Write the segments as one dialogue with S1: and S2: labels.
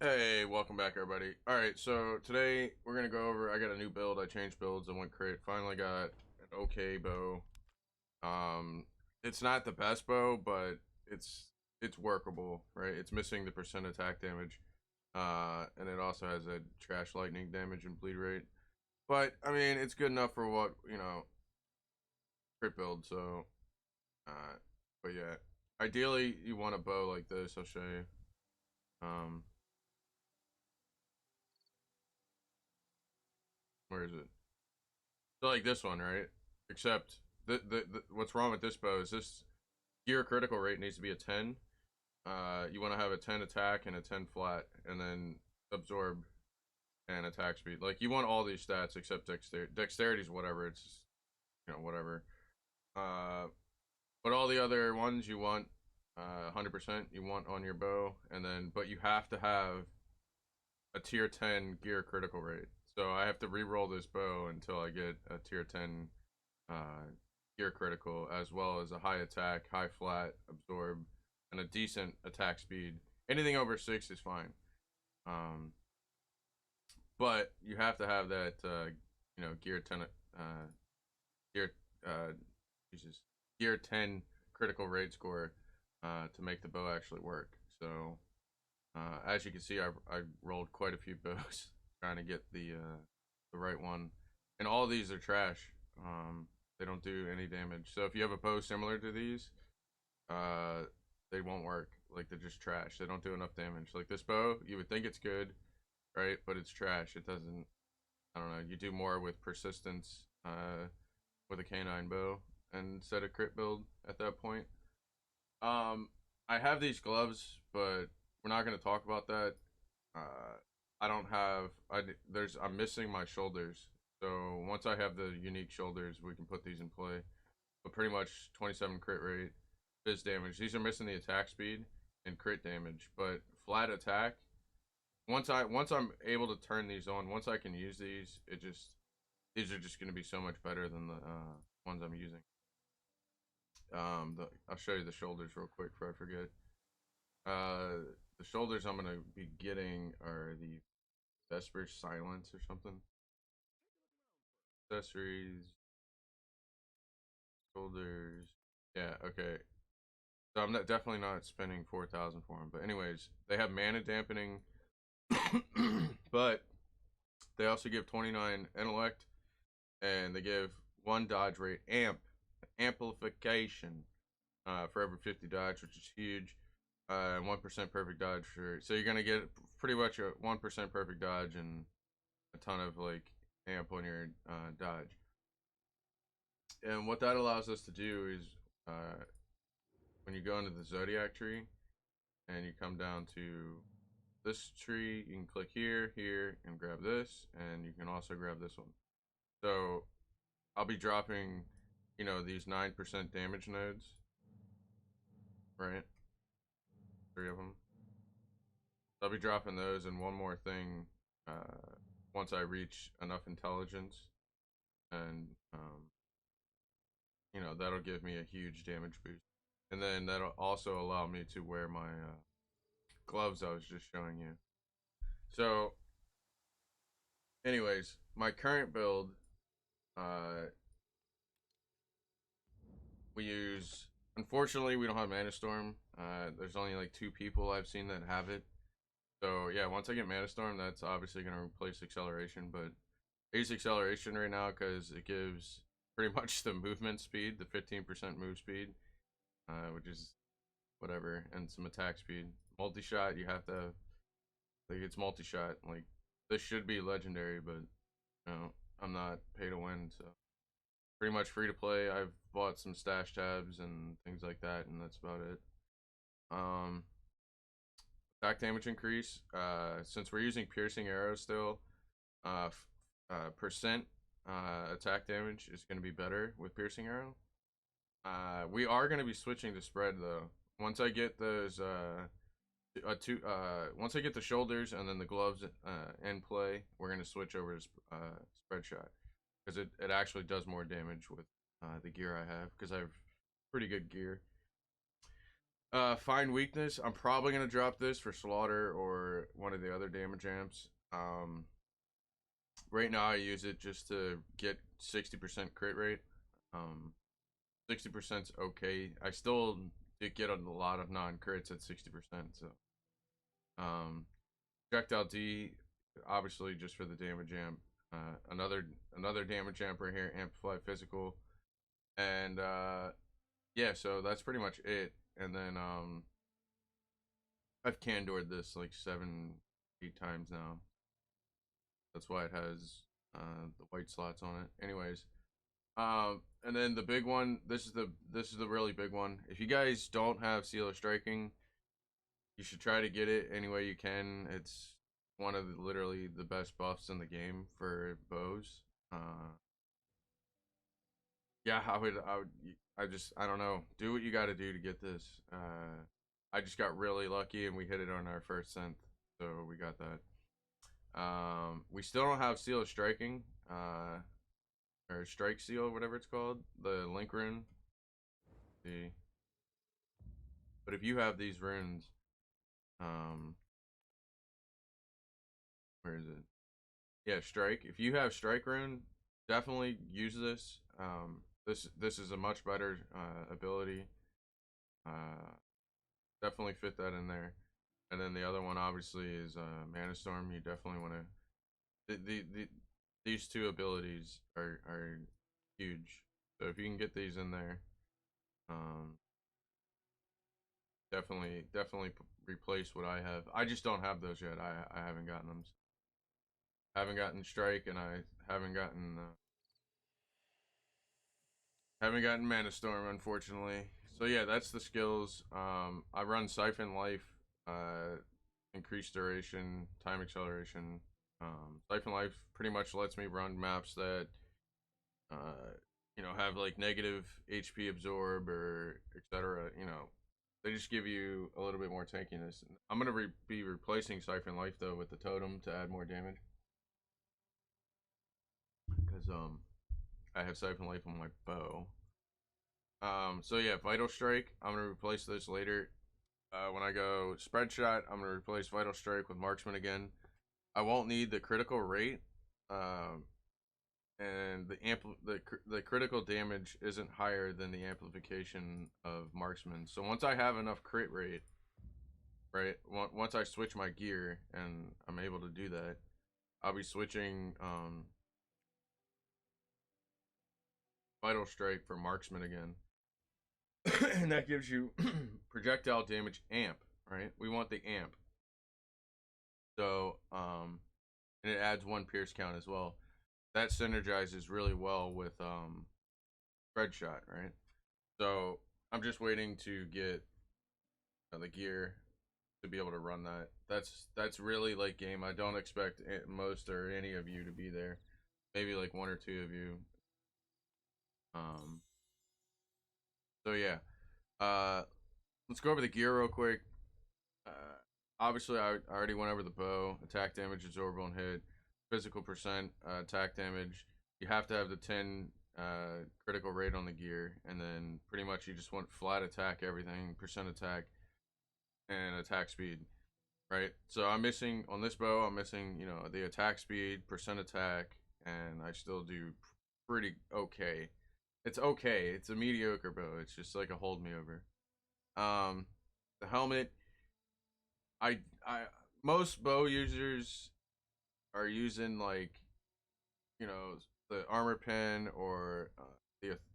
S1: Hey, welcome back, everybody. All right, so today we're gonna go over. I got a new build. I changed builds. I went crit. Finally got an okay bow. Um, it's not the best bow, but it's workable, right? It's missing the percent attack damage, and it also has a trash lightning damage and bleed rate. But I mean, it's good enough for what crit build. So, uh, but yeah, ideally you want a bow like this. I'll show you. Um, where is it? So like this one, right? Except the what's wrong with this bow is this gear critical rate needs to be a 10. You want to have a 10 attack and a 10 flat, and then absorb and attack speed. Like you want all these stats except dexterity. Dexterity's whatever. It's whatever. Uh, but all the other ones you want 100% you want on your bow, and then but you have to have a tier 10 gear critical rate. So I have to re-roll this bow until I get a tier 10 gear critical, as well as a high attack, high flat, absorb, and a decent attack speed. Anything over 6 is fine. Um, but you have to have that, gear 10, gear, uh, Jesus, gear 10 critical rate score to make the bow actually work. So, as you can see, I rolled quite a few bows trying to get the right one, and all these are trash. They don't do any damage. So if you have a bow similar to these, uh, they won't work. Like they're just trash. They don't do enough damage. Like this bow, you would think it's good, right? But it's trash. It doesn't. I don't know. You do more with persistence, with a canine bow, and set a crit build at that point. Um, I have these gloves, but we're not gonna talk about that. Uh, I don't have. I'm missing my shoulders. So once I have the unique shoulders, we can put these in play. But pretty much 27 crit rate, fizz damage. These are missing the attack speed and crit damage, but flat attack. Once I'm able to turn these on, once I can use these are just gonna be so much better than the ones I'm using. I'll show you the shoulders real quick before I forget. The shoulders I'm gonna be getting are the Vesper Silence or something. Accessories, shoulders. Yeah, okay. So I'm not definitely not spending 4,000 for them. But anyways, they have mana dampening, but they also give 29 intellect, and they give one dodge rate amplification for every 50 dodge, which is huge. And 1% perfect dodge for, so you're gonna get pretty much a 1% perfect dodge and a ton of like amp on your dodge. And what that allows us to do is when you go into the zodiac tree and you come down to this tree, you can click here, here, and grab this, and you can also grab this one. So I'll be dropping, these 9% damage nodes, right? 3 of them. I'll be dropping those, and one more thing once I reach enough intelligence, and that'll give me a huge damage boost, and then that'll also allow me to wear my gloves I was just showing you. So, anyways, my current build, uh, we use. Unfortunately, we don't have Mana Storm. There's only like 2 people I've seen that have it. So yeah, once I get Mana Storm, that's obviously gonna replace acceleration. But I use acceleration right now because it gives pretty much the movement speed, the 15% move speed, which is whatever, and some attack speed. Multi shot, you have to like it's multi shot. Like this should be legendary, but I'm not pay to win, so pretty much free to play. I've bought some stash tabs and things like that, and that's about it. Um, Attack damage increase. Since we're using piercing arrows still, percent attack damage is going to be better with piercing arrow. We are going to be switching to spread though. Once I get those once I get the shoulders and then the gloves in play, we're going to switch over to spread shot because it actually does more damage with the gear I have, because I have pretty good gear. Find weakness. I'm probably gonna drop this for slaughter or one of the other damage amps. Right now I use it just to get 60% crit rate. 60% is okay. I still did get a lot of non crits at 60%. So, um, projectile D, obviously just for the damage amp. Another damage amp right here, amplify physical, and yeah. So that's pretty much it. And then I've candored this like 7, 8 times now. That's why it has the white slots on it. Anyways, and then the big one. This is the really big one. If you guys don't have Seal of Striking, you should try to get it any way you can. It's one of literally the best buffs in the game for bows. Yeah, I don't know. Do what you got to do to get this. I just got really lucky and we hit it on our first synth, so we got that. We still don't have Seal of Striking, or Strike Seal, whatever it's called, the Link rune. See, but if you have these runes, um, where is it? Yeah, Strike. If you have Strike rune, definitely use this. This is a much better ability. Uh, Definitely fit that in there. And then the other one obviously is Mana Storm. You definitely want to. These two abilities are huge. So if you can get these in there, um, definitely replace what I have. I just don't have those yet. I haven't gotten them. I haven't gotten Strike, and I haven't gotten Mana Storm, unfortunately. So yeah, that's the skills. I run Siphon Life, increased duration, time acceleration. Siphon Life pretty much lets me run maps that, uh, have like negative HP absorb or etc. They just give you a little bit more tankiness. I'm gonna be replacing Siphon Life though with the totem to add more damage because I have Siphon Life on my bow. So yeah, Vital Strike. I'm gonna replace this later. When I go Spread Shot, I'm gonna replace Vital Strike with Marksman again. I won't need the critical rate, um, and the critical damage isn't higher than the amplification of Marksman. So once I have enough crit rate, right? Once I switch my gear and I'm able to do that, I'll be switching Vital Strike for Marksman again. And that gives you projectile damage amp, right? We want the amp. So, and it adds 1 pierce count as well. That synergizes really well with Spread Shot, right? So I'm just waiting to get the gear to be able to run that. That's really late game. I don't expect most or any of you to be there. Maybe like 1 or 2 of you. Um. So yeah. Uh. Let's go over the gear real quick. Uh, Obviously, I already went over the bow. Attack damage, absorbable, and hit. Physical percent, attack damage. You have to have the 10 critical rate on the gear, and then pretty much you just want flat attack everything, percent attack, and attack speed, right? So I'm missing on this bow. I'm missing, the attack speed, percent attack, and I still do pretty okay. It's okay. It's a mediocre bow. It's just like a hold me over. The helmet. I most bow users are using like, the armor pen or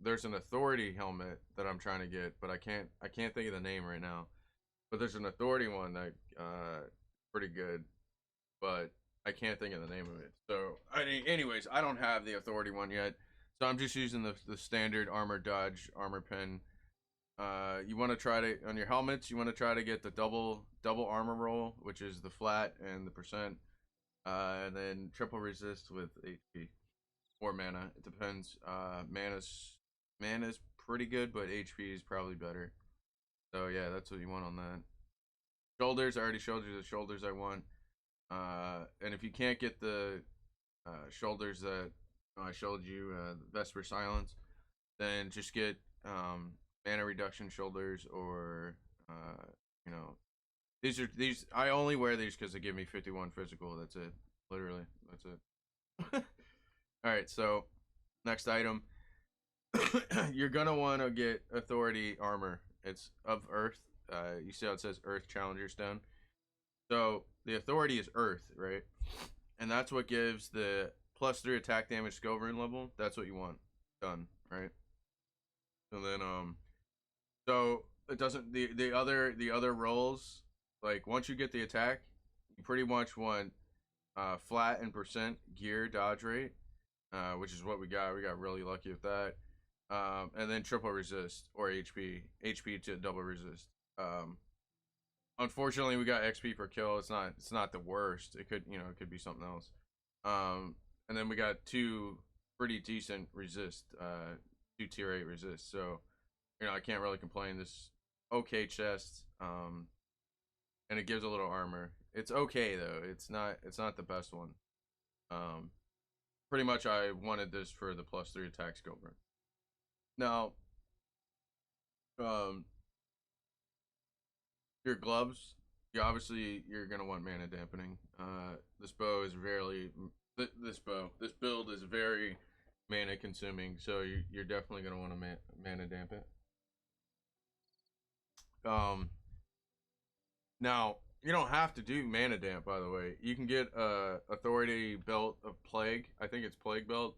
S1: there's an authority helmet that I'm trying to get, but I can't think of the name right now. But there's an authority one that pretty good, but I can't think of the name of it. So anyways, I don't have the authority one yet, so I'm just using the standard armor dodge armor pen. You want to try to on your helmets. You want to try to get the double armor roll, which is the flat and the percent, and then triple resist with HP or mana. It depends. Mana's pretty good, but HP is probably better. So yeah, that's what you want on that. Shoulders. I already showed you the shoulders I want. And if you can't get the shoulders that I showed you, Vesper Silence, then just get mana reduction shoulders or You know, these. I only wear these because they give me 51 physical. That's it. Literally, that's it. All right. So next item, you're gonna want to get authority armor. It's of Earth. You see how it says Earth Challenger Stone. So the authority is Earth, right? And that's what gives the +3 attack damage skill rune level. That's what you want done, right? And then so it doesn't the other rolls, like once you get the attack, you pretty much want flat and percent gear dodge rate, which is what we got. We got really lucky with that. And then triple resist or HP to double resist. Unfortunately, we got XP per kill. It's not the worst. It could be something else. And then we got two pretty decent resist, 2 tier 8 resist. So I can't really complain. This okay chest, and it gives a little armor. It's okay though. It's not the best one. Um, Pretty much I wanted this for the +3 attack skill burn. Now, um, your gloves, you're gonna want mana dampening. This bow is this build is very mana consuming, so you're definitely gonna want to mana dampen. Now you don't have to do mana damp, by the way. You can get a authority belt of plague. I think it's plague belt.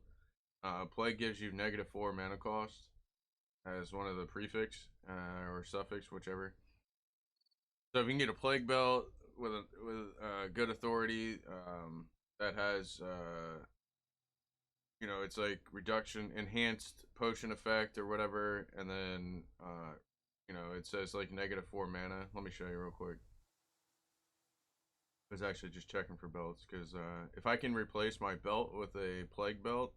S1: Plague gives you -4 mana cost as one of the prefix or suffix, whichever. So if you can get a plague belt with a good authority that has it's like reduction enhanced potion effect or whatever, and then it says like -4 mana. Let me show you real quick. I was actually just checking for belts because if I can replace my belt with a plague belt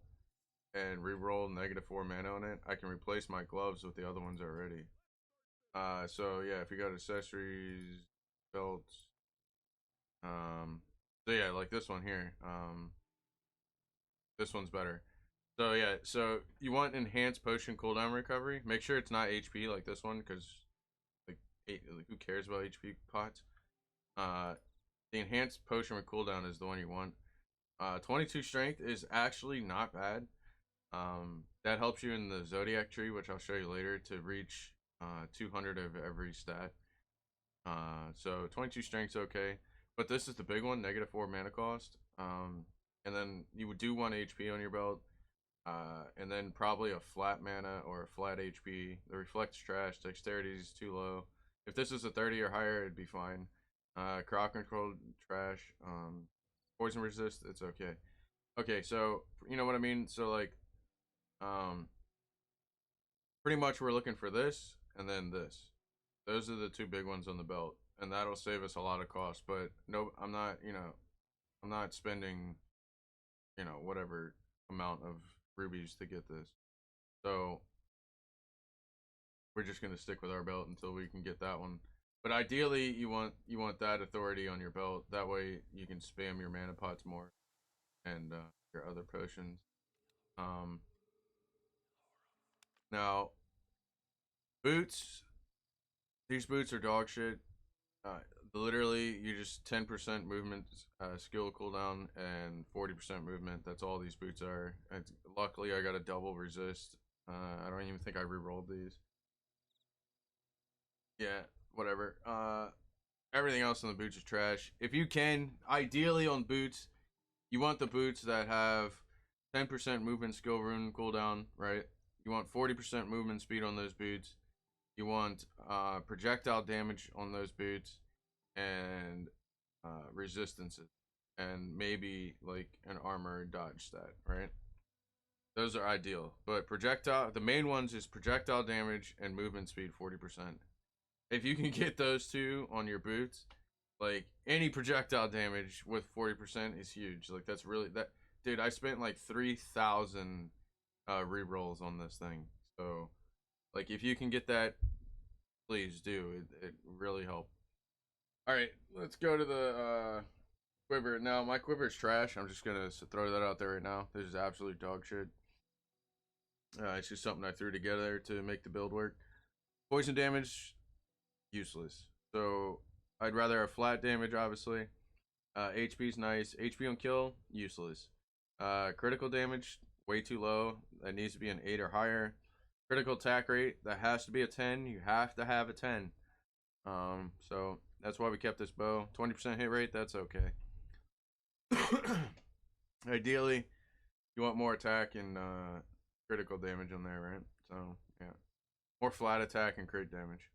S1: and reroll -4 mana on it, I can replace my gloves with the other ones already. So yeah, if you got accessories, belts, so yeah, like this one here, this one's better. So yeah, so you want enhanced potion cooldown recovery. Make sure it's not HP like this one, because like who cares about HP pots? The enhanced potion with cooldown is the one you want. 22 strength is actually not bad. That helps you in the zodiac tree, which I'll show you later, to reach 200 of every stat. So 22 strength's okay, but this is the big one, -4 mana cost. And then you do want HP on your belt, and then probably a flat mana or a flat HP. The reflect's trash, dexterity is too low. If this is a 30 or higher, it'd be fine. Crowd control trash. Poison resist, it's okay. Okay, so you know what I mean. So like, pretty much we're looking for this and then this. Those are the two big ones on the belt, and that'll save us a lot of cost. But no, I'm not spending, whatever amount of rubies to get this. So we're just gonna stick with our belt until we can get that one. But ideally, you want that authority on your belt. That way, you can spam your mana pots more and your other potions. Now, boots. These boots are dog shit. Literally, you just 10% movement skill cooldown and 40% movement. That's all these boots are. Luckily, I got a double resist. I don't even think I re-rolled these. Yeah, whatever. Everything else on the boots is trash. If you can, ideally on boots, you want the boots that have 10% movement skill rune cooldown, right? You want 40% movement speed on those boots. You want projectile damage on those boots, and resistances, and maybe like an armor dodge stat, right? Those are ideal. But the main ones is projectile damage and movement speed 40%. If you can get those two on your boots, like any projectile damage with 40% is huge. Like that's really dude, I spent like 3,000 re-rolls on this thing. So like if you can get that, please do. It really helped. All right, let's go to the quiver. Now, my quiver is trash. I'm just going to throw that out there right now. This is absolute dog shit. It's just something I threw together to make the build work. Poison damage, useless. So I'd rather have flat damage, obviously. HP's nice. HP on kill, useless. Critical damage, way too low. That needs to be an 8 or higher. Critical attack rate, that has to be a 10. You have to have a 10. So that's why we kept this bow. 20% hit rate, that's okay. Ideally, you want more attack and critical damage on there, right? So yeah, more flat attack and crit damage.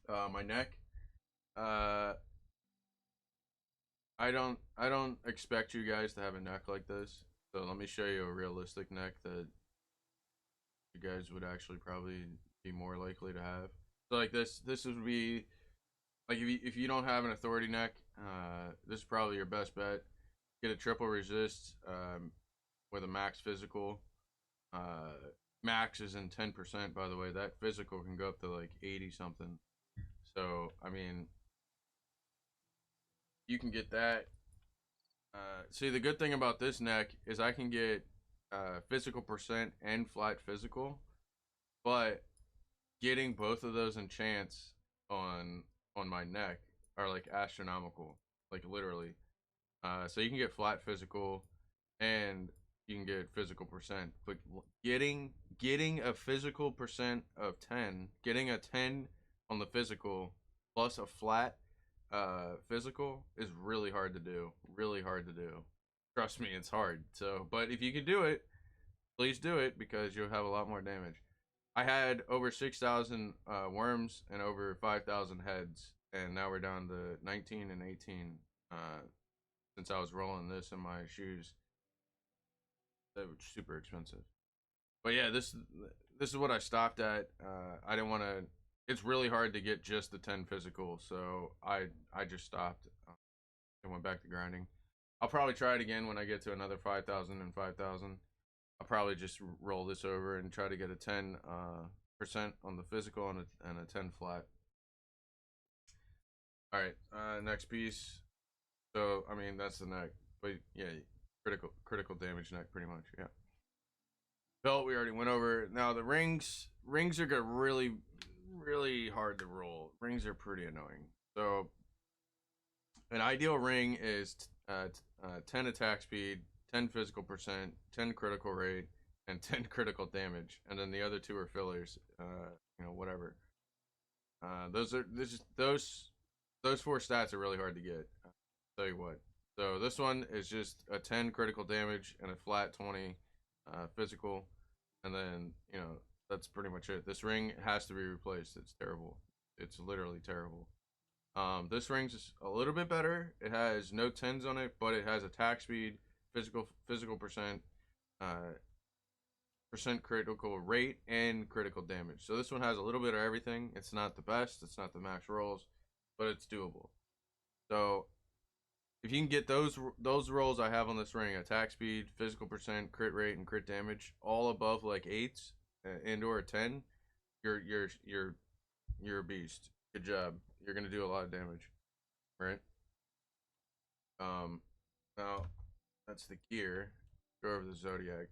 S1: My neck, uh, I don't expect you guys to have a neck like this. So let me show you a realistic neck that you guys would actually probably be more likely to have. So like this would be like if you don't have an authority neck, this is probably your best bet. Get a triple resist with a max physical. Max is in 10%, by the way. That physical can go up to like 80 something. So I mean, you can get that. See, the good thing about this neck is I can get physical percent and flat physical, but getting both of those in chance on my neck are like astronomical, like literally. So you can get flat physical, and you can get physical percent, but getting a physical percent of 10, getting a 10 on the physical plus a flat physical is really hard to do. Really hard to do. Trust me, it's hard. So, but if you can do it, please do it because you'll have a lot more damage. I had over 6,000 worms and over 5,000 heads, and now we're down to 19 and 18 since I was rolling this in my shoes. They were super expensive. But yeah, this is what I stopped at. I didn't want to. It's really hard to get just the 10 physical, so I just stopped and went back to grinding. I'll probably try it again when I get to another 5,000 and 5,000. I'll probably just roll this over and try to get a 10 percent on the physical and a 10 flat. All right, next piece. So I mean that's the neck, but yeah, critical damage neck pretty much. Yeah. Belt we already went over. Now the rings are really hard to roll. Rings are pretty annoying. So an ideal ring is 10 attack speed, 10 physical percent, 10 critical rate, and 10 critical damage. And then the other two are fillers. Whatever. Those four stats are really hard to get. I'll tell you what. So this one is just a 10 critical damage and a flat 20 physical, and then that's pretty much it. This ring has to be replaced. It's terrible. It's literally terrible. This ring's just a little bit better. It has no 10s on it, but it has attack speed, physical percent, percent critical rate, and critical damage. So this one has a little bit of everything. It's not the best. It's not the max rolls, but it's doable. So if you can get those rolls I have on this ring, attack speed, physical percent, crit rate, and crit damage, all above like 8s and or a 10, you're a beast. Good job. You're gonna do a lot of damage, right? Now that's the gear. Go over the Zodiac.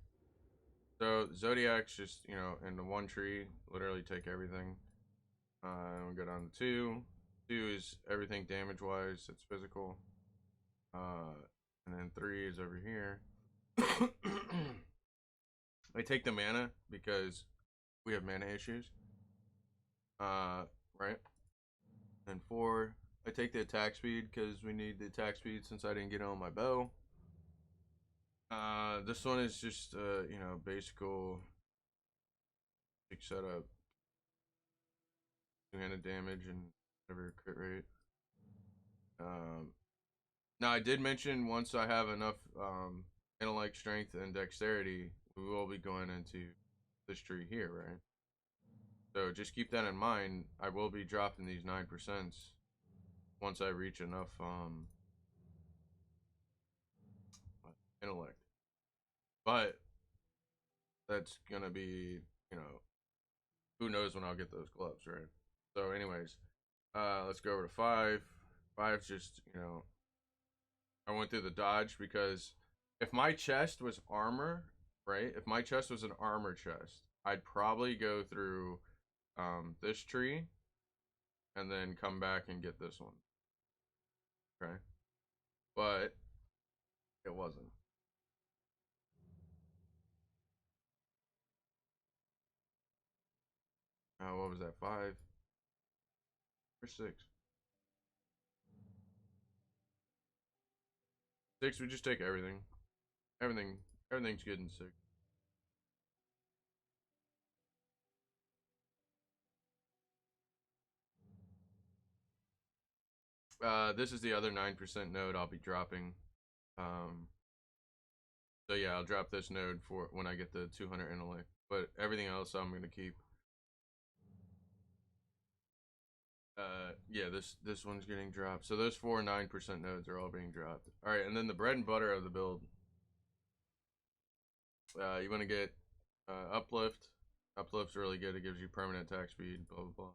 S1: So Zodiac's just in the one tree, literally take everything. And we go down to 2. 2 is everything damage wise. It's physical. And then 3 is over here. I take the mana because we have mana issues. Right. And 4, I take the attack speed because we need the attack speed since I didn't get it on my bow. This one is just basic setup. 200 damage and whatever crit rate. Now I did mention once I have enough intellect, strength, and dexterity, we will be going into this tree here, right? So just keep that in mind. I will be dropping these 9% once I reach enough intellect. But that's gonna be, who knows when I'll get those gloves, right? So anyways, let's go over to 5. 5's just, I went through the dodge because if my chest was armor, right? If my chest was an armor chest, I'd probably go through this tree and then come back and get this one. Okay, but it wasn't. What was that? 5 or 6? 6. We just take everything. Everything's good in 6. This is the other 9% node I'll be dropping. Um, so yeah, I'll drop this node for when I get the 200 intellect. But everything else I'm gonna keep. Yeah, this one's getting dropped. So those 4 9% nodes are all being dropped. All right, and then the bread and butter of the build. You want to get uplift. Uplift's really good. It gives you permanent attack speed. Blah blah blah.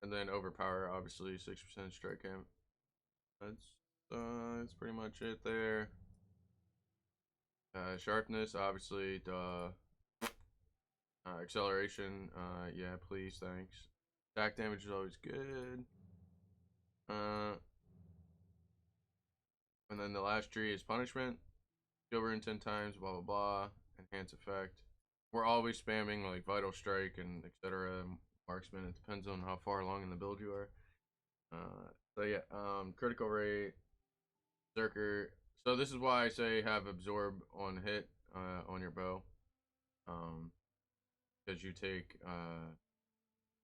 S1: And then overpower, obviously 6% strike camp. That's pretty much it there. Sharpness, obviously. Duh. Acceleration, yeah, please, thanks. Attack damage is always good. And then the last tree is punishment. Skill rune 10 times, blah blah blah. Enhance effect. We're always spamming like vital strike and etc. Marksman. It depends on how far along in the build you are. So yeah, critical rate, Zerker. So this is why I say have absorb on hit on your bow. Because you take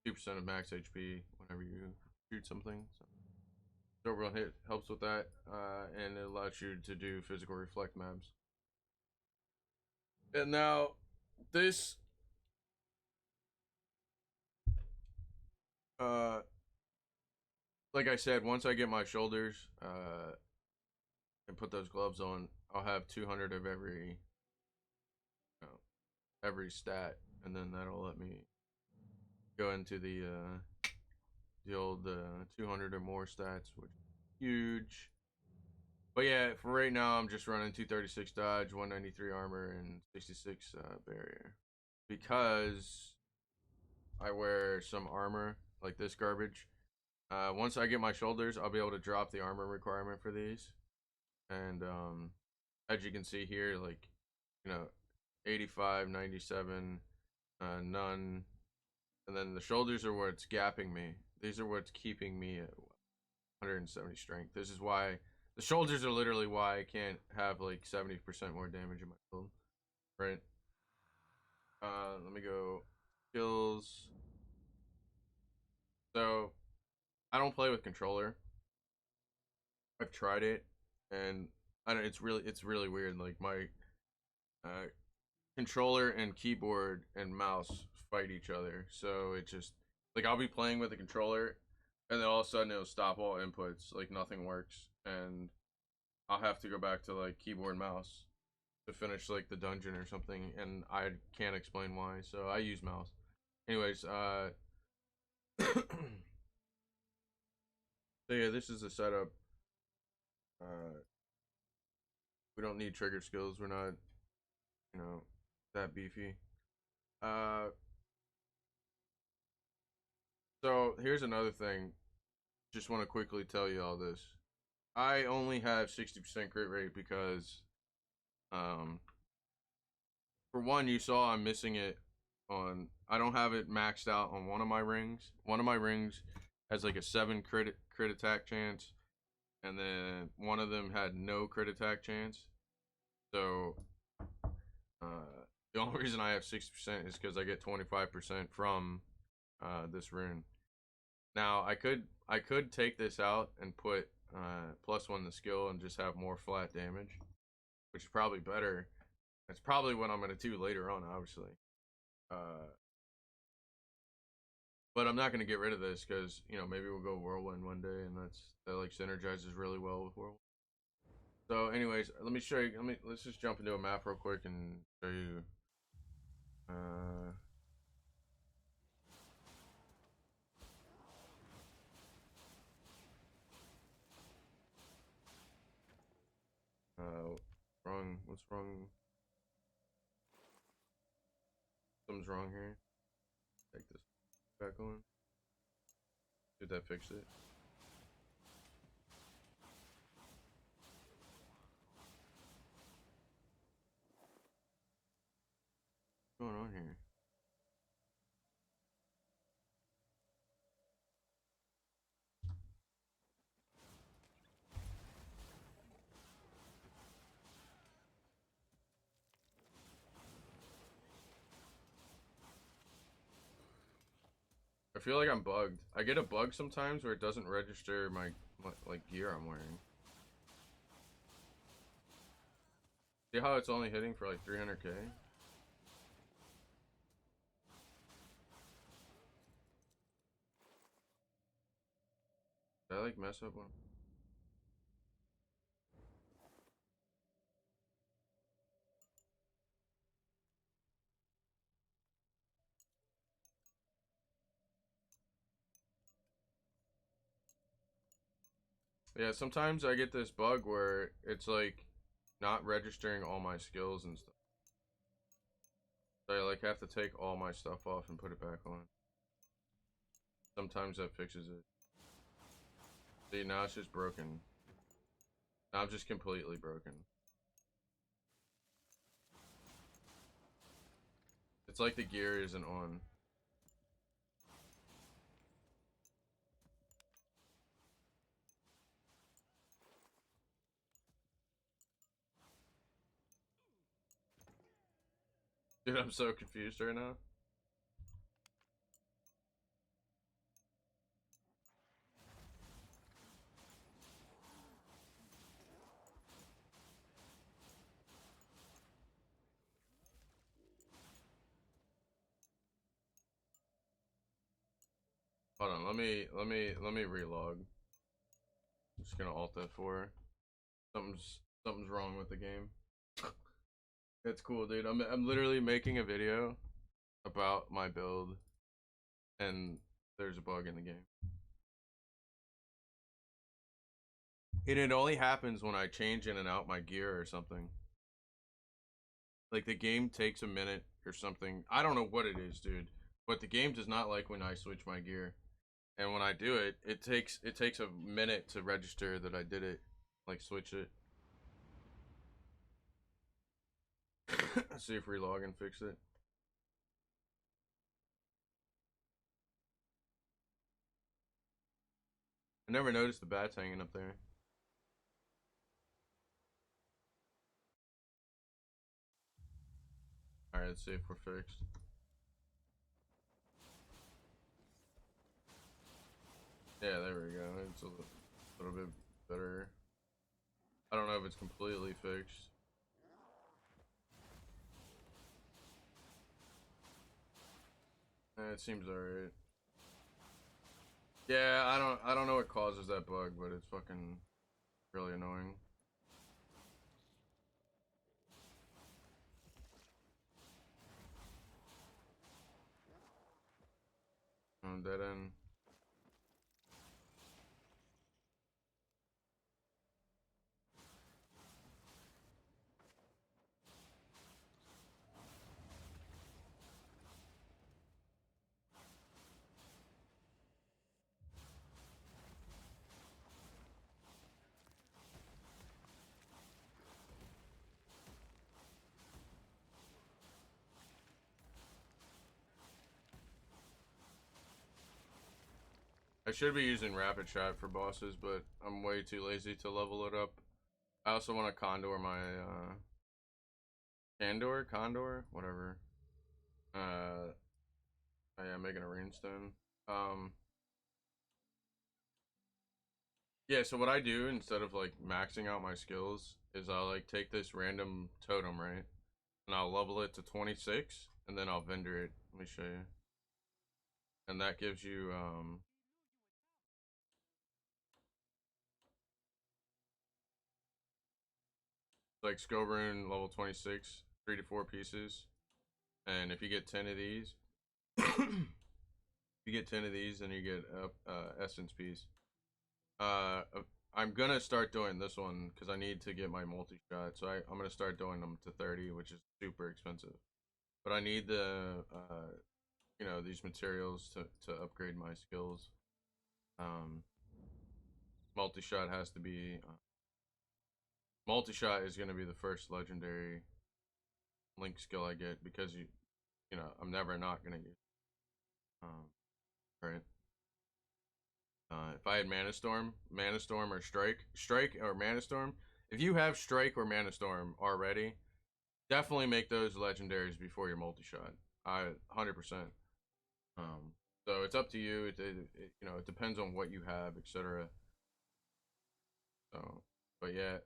S1: 2% of max HP whenever you shoot something. So absorb on hit helps with that, and it allows you to do physical reflect mabs. And now this like I said, once I get my shoulders and put those gloves on, I'll have 200 of every stat, and then that'll let me go into the old 200 or more stats, which is huge. But yeah, for right now, I'm just running 236 dodge, 193 armor, and 66 barrier. Because I wear some armor, like this garbage. Once I get my shoulders, I'll be able to drop the armor requirement for these. And as you can see here, like, 85, 97, none. And then the shoulders are where it's gapping me. These are what's keeping me at 170 strength. This is why the shoulders are literally why I can't have like 70% more damage in my build. Right? Let me go skills. So I don't play with controller. I've tried it, and I don't. It's really weird. Like my uh, controller and keyboard and mouse fight each other. So it just like I'll be playing with the controller, and then all of a sudden it'll stop all inputs. Like nothing works, and I'll have to go back to like keyboard and mouse to finish like the dungeon or something, and I can't explain why. So I use mouse. Anyways, so yeah, this is the setup. Uh, we don't need trigger skills. We're not, that beefy. Uh, so here's another thing. Just want to quickly tell you all this. I only have 60% crit rate because, for one, you saw I'm missing it on. I don't have it maxed out on one of my rings. One of my rings has like a 7 crit attack chance, and then one of them had no crit attack chance. So, the only reason I have 60% is because I get 25% from this rune. Now I could take this out and put +1 the skill and just have more flat damage, which is probably better. That's probably what I'm gonna do later on, obviously. Uh, but I'm not gonna get rid of this because maybe we'll go whirlwind one day, and that like synergizes really well with whirlwind. So, anyways, let me show you. Let's just jump into a map real quick and show you. Uh, wrong. What's wrong? Something's wrong here. Take this back on. Did that fix it? What's going on here? I feel like I'm bugged. I get a bug sometimes where it doesn't register my like gear I'm wearing. See how it's only hitting for like 300k? Did I like mess up one? Yeah, sometimes I get this bug where it's like not registering all my skills and stuff. So I like have to take all my stuff off and put it back on. Sometimes that fixes it. See, now it's just broken. Now I'm just completely broken. It's like the gear isn't on. Dude, I'm so confused right now. Hold on, let me relog. I'm just gonna alt F4. Something's wrong with the game. It's cool, dude. I'm literally making a video about my build, and there's a bug in the game. And it only happens when I change in and out my gear or something. Like the game takes a minute or something. I don't know what it is, dude. But the game does not like when I switch my gear. And when I do it, it takes a minute to register that I did it. Like switch it. See if relog and fix it. I never noticed the bats hanging up there. Alright, let's see if we're fixed. Yeah, there we go. It's a little bit better. I don't know if it's completely fixed. It seems alright. Yeah, I don't know what causes that bug, but it's fucking really annoying. Dead end. I should be using rapid shot for bosses, but I'm way too lazy to level it up. I also want to condor my condor, whatever. Oh yeah, making a runestone. Yeah, so what I do instead of like maxing out my skills is I'll like take this random totem, right? And I'll level it to 26 and then I'll vendor it. Let me show you. And that gives you like skill rune level 26, 3 to 4 pieces. And if you get 10 of these, you get 10 of these and you get essence piece. I'm gonna start doing this one because I need to get my multi-shot. So I'm gonna start doing them to 30, which is super expensive. But I need the, these materials to upgrade my skills. Multi-shot has to be multi-shot is going to be the first legendary link skill I get, because you know, I'm never not going to use right. If I had Mana Storm or Strike or Mana Storm, if you have Strike or Mana Storm already, definitely make those legendaries before your multi-shot. 100%. So it's up to you. You know, it depends on what you have, etc. So, but yeah,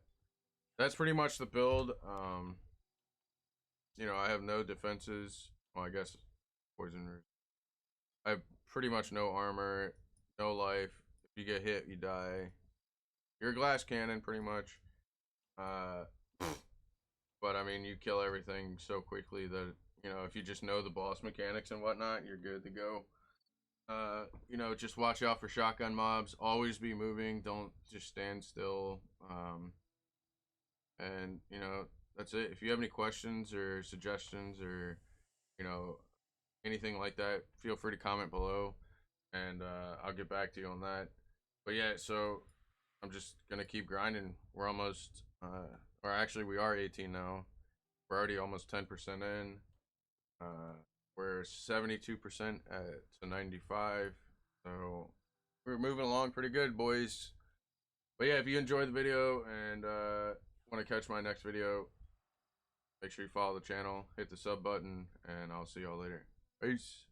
S1: that's pretty much the build. You know, I have no defenses. Well, I guess poison root. I have pretty much no armor, no life. If you get hit, you die. You're a glass cannon, pretty much. Uh, but I mean, you kill everything so quickly that, you know, if you just know the boss mechanics and whatnot, you're good to go. You know, just watch out for shotgun mobs. Always be moving. Don't just stand still. And you know, that's it. If you have any questions or suggestions or, you know, anything like that, feel free to comment below, and I'll get back to you on that. But yeah, so I'm just gonna keep grinding. We're almost, or actually, we are 18 now. We're already almost 10% in. Uh, we're 72% at to 95. So we're moving along pretty good, boys. But yeah, if you enjoyed the video and want to catch my next video, make sure you follow the channel, hit the sub button, and I'll see y'all later. Peace.